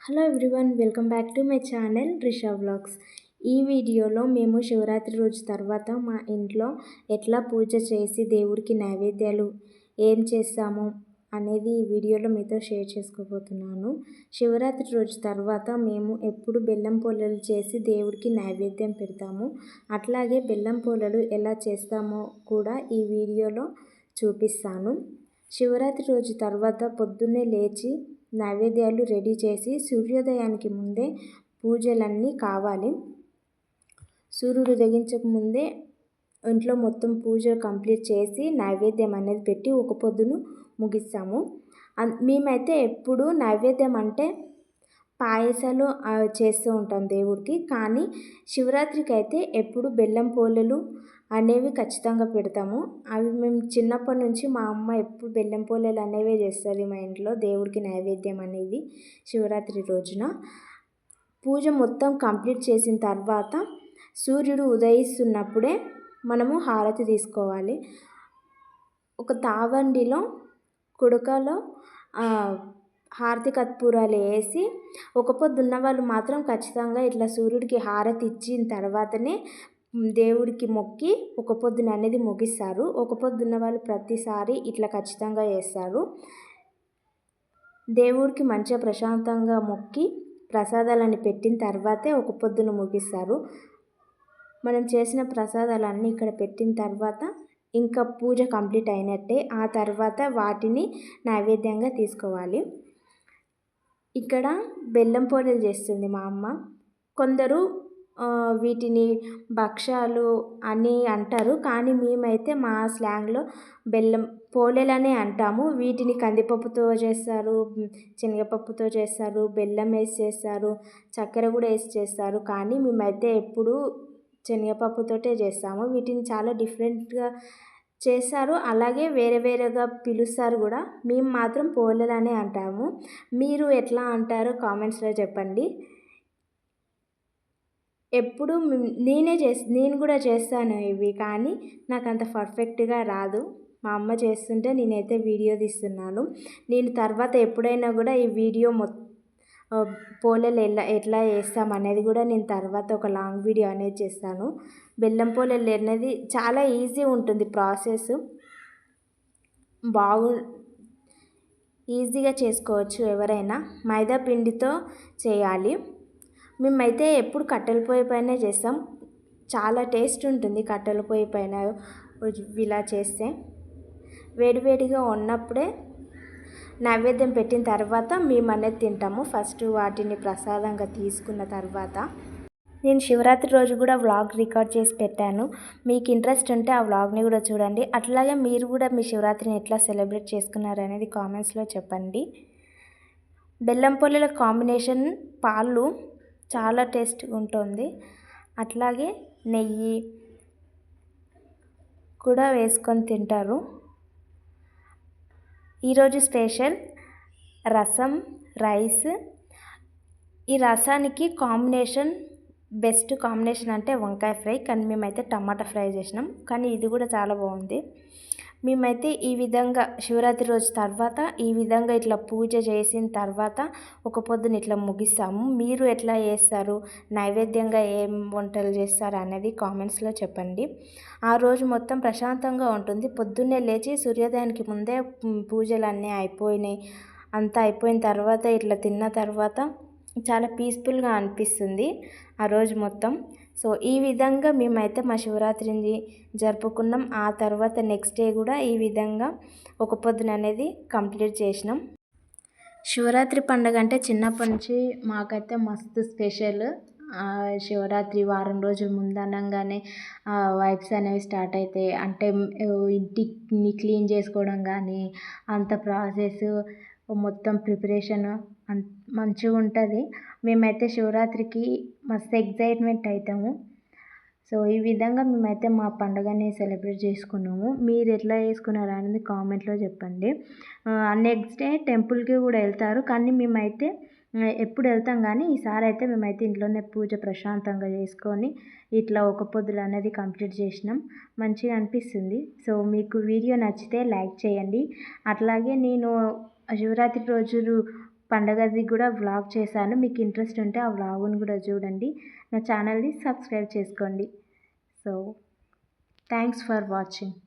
Hello everyone, welcome back to my channel Risha vlogs. ఈ వీడియోలో మేము శివరాత్రి రోజు తర్వాత మా ఇంట్లో ఎట్లా పూజ చేసి దేవుడికి నైవేద్యాలు ఏం చేస్తాము అనేది ఈ వీడియోలో మీతో షేర్ చేసుకోబోతున్నాను. శివరాత్రి రోజు తర్వాత మేము ఎప్పుడు బెల్లం పొల్లలు చేసి దేవుడికి నైవేద్యం పెడతాము. అట్లాగే బెల్లం పొల్లలు ఎలా చేస్తామో కూడా ఈ వీడియోలో చూపిస్తాను. శివరాత్రి రోజు తర్వాత పొద్దున్నే లేచి నైవేద్యాలు రెడీ చేసి సూర్యోదయానికి ముందే పూజలన్నీ కావాలి. సూర్యుడు ఉదయించక ముందే ఇంట్లో మొత్తం పూజ కంప్లీట్ చేసి నైవేద్యం అనేది పెట్టి ఒక పొద్దును ముగిస్తాము. మేమైతే ఎప్పుడు నైవేద్యం అంటే పాయసాలు చేస్తూ ఉంటాం దేవుడికి. కానీ శివరాత్రికి అయితే ఎప్పుడు బెల్లం పోలేలు అనేవి ఖచ్చితంగా పెడతాము. అవి మేము చిన్నప్పటి నుంచి మా అమ్మ ఎప్పుడు బెల్లం పోలేలు అనేవే చేస్తుంది మా ఇంట్లో దేవుడికి నైవేద్యం అనేది. శివరాత్రి రోజున పూజ మొత్తం కంప్లీట్ చేసిన తర్వాత సూర్యుడు ఉదయిస్తున్నప్పుడే మనము హారతి తీసుకోవాలి. ఒక తావండిలో కుడకలో హారతి కర్పూరాలు వేసి ఒక పొద్దున్న వాళ్ళు మాత్రం ఖచ్చితంగా ఇట్లా సూర్యుడికి హారతి ఇచ్చిన తర్వాతనే దేవుడికి మొక్కి ఒక పొద్దున అనేది ముగిస్తారు. ఒక పొద్దున్న వాళ్ళు ప్రతిసారి ఇట్లా ఖచ్చితంగా చేస్తారు. దేవుడికి మంచిగా ప్రశాంతంగా మొక్కి ప్రసాదాలని పెట్టిన తర్వాతే ఒక పొద్దున ముగిస్తారు. మనం చేసిన ప్రసాదాలన్నీ ఇక్కడ పెట్టిన తర్వాత ఇంకా పూజ కంప్లీట్ అయినట్టే. ఆ తర్వాత వాటిని నైవేద్యంగా తీసుకోవాలి. ఇక్కడ బెల్లం పోలేలు చేస్తుంది మా అమ్మ. కొందరు వీటిని భక్షాలు అని అంటారు, కానీ మేమైతే మా స్లాంగ్లో బెల్లం పోలేలనే అంటాము. వీటిని కందిపప్పుతో చేస్తారు, శనగపప్పుతో చేస్తారు, బెల్లం వేసి చేస్తారు, చక్కెర కూడా వేసి చేస్తారు. కానీ మేమైతే ఎప్పుడు శనగపప్పుతోటే చేస్తాము. వీటిని చాలా డిఫరెంట్గా చేస్తారు, అలాగే వేరే వేరేగా పిలుస్తారు కూడా. మేము మాత్రం పోలేలనే అంటాము. మీరు ఎట్లా అంటారో కామెంట్స్లో చెప్పండి. ఎప్పుడు నేను కూడా చేస్తాను ఇవి, కానీ నాకు అంత పర్ఫెక్ట్గా రాదు. మా అమ్మ చేస్తుంటే నేనైతే వీడియో తీస్తున్నాను. నేను తర్వాత ఎప్పుడైనా కూడా ఈ వీడియో పోలేలు ఎట్లా వేస్తాం అనేది కూడా నేను తర్వాత ఒక లాంగ్ వీడియో అనేది చేస్తాను. బెల్లం పోలేలు అనేది చాలా ఈజీ ఉంటుంది ప్రాసెస్. ఈజీగా చేసుకోవచ్చు ఎవరైనా. మైదా పిండితో చేయాలి. మేమైతే ఎప్పుడు కట్టెల పొయ్యి పైన చేస్తాం. చాలా టేస్ట్ ఉంటుంది కట్టెల పొయ్యి పైన ఇలా చేస్తే. వేడివేడిగా ఉన్నప్పుడే నైవేద్యం పెట్టిన తర్వాత మేము అనేది తింటాము. ఫస్ట్ వాటిని ప్రసాదంగా తీసుకున్న తర్వాత నేను శివరాత్రి రోజు కూడా వ్లాగ్ రికార్డ్ చేసి పెట్టాను. మీకు ఇంట్రెస్ట్ ఉంటే ఆ వ్లాగ్ని కూడా చూడండి. అట్లాగే మీరు కూడా మీ శివరాత్రిని ఎట్లా సెలబ్రేట్ చేసుకున్నారు అనేది కామెంట్స్లో చెప్పండి. బెల్లం పొల్లల కాంబినేషన్ పాలు చాలా టేస్ట్గా ఉంటుంది. అట్లాగే నెయ్యి కూడా వేసుకొని తింటారు. ఈరోజు స్పెషల్ రసం, రైస్. ఈ రసానికి కాంబినేషన్ బెస్ట్ కాంబినేషన్ అంటే వంకాయ ఫ్రై, కానీ మేమైతే టమాటా ఫ్రై చేసినాం. కానీ ఇది కూడా చాలా బాగుంది. మేమైతే ఈ విధంగా శివరాత్రి రోజు తర్వాత ఈ విధంగా ఇట్లా పూజ చేసిన తర్వాత ఒక పొద్దున ఇట్లా ముగిస్తాము. మీరు ఎట్లా చేస్తారు, నైవేద్యంగా ఏం వంటలు చేస్తారు అనేది కామెంట్స్లో చెప్పండి. ఆ రోజు మొత్తం ప్రశాంతంగా ఉంటుంది. పొద్దున్నే లేచి సూర్యోదయానికి ముందే పూజలన్నీ అయిపోయినాయి. అంతా అయిపోయిన తర్వాత ఇట్లా తిన్న తర్వాత చాలా పీస్ఫుల్గా అనిపిస్తుంది ఆ రోజు మొత్తం. సో ఈ విధంగా మేమైతే మా శివరాత్రిని జరుపుకున్నాం. ఆ తర్వాత నెక్స్ట్ డే కూడా ఈ విధంగా ఒక పొద్దున అనేది కంప్లీట్ చేసినాం. శివరాత్రి పండుగ అంటే చిన్నప్పటి నుంచి మాకైతే మస్తు స్పెషల్. శివరాత్రి వారం రోజుల ముందు అనగానే వైబ్స్ అనేవి స్టార్ట్ అవుతాయి. అంటే ఇంటిని క్లీన్ చేసుకోవడం కానీ అంత ప్రాసెస్ మొత్తం ప్రిపరేషన్ మంచిగా ఉంటుంది. మేమైతే శివరాత్రికి మస్తు ఎగ్జైట్మెంట్ అవుతాము. సో ఈ విధంగా మేమైతే మా పండుగని సెలబ్రేట్ చేసుకున్నాము. మీరు ఎట్లా చేసుకున్నారు అనేది కామెంట్లో చెప్పండి. నెక్స్ట్ డే టెంపుల్కి కూడా వెళ్తారు, కానీ మేమైతే ఎప్పుడు వెళ్తాం, కానీ ఈసారి అయితే మేమైతే ఇంట్లోనే పూజ ప్రశాంతంగా చేసుకొని ఇట్లా ఒక పొద్దులు అనేది కంప్లీట్ చేసినాం. మంచిగా అనిపిస్తుంది. సో మీకు వీడియో నచ్చితే లైక్ చేయండి. అట్లాగే నేను శివరాత్రి రోజు పండగది కూడా వ్లాగ్ చేశాను. మీకు ఇంట్రెస్ట్ ఉంటే ఆ వ్లాగ్‌ని కూడా చూడండి. నా ఛానల్‌ని సబ్స్క్రైబ్ చేసుకోండి. So thanks for watching.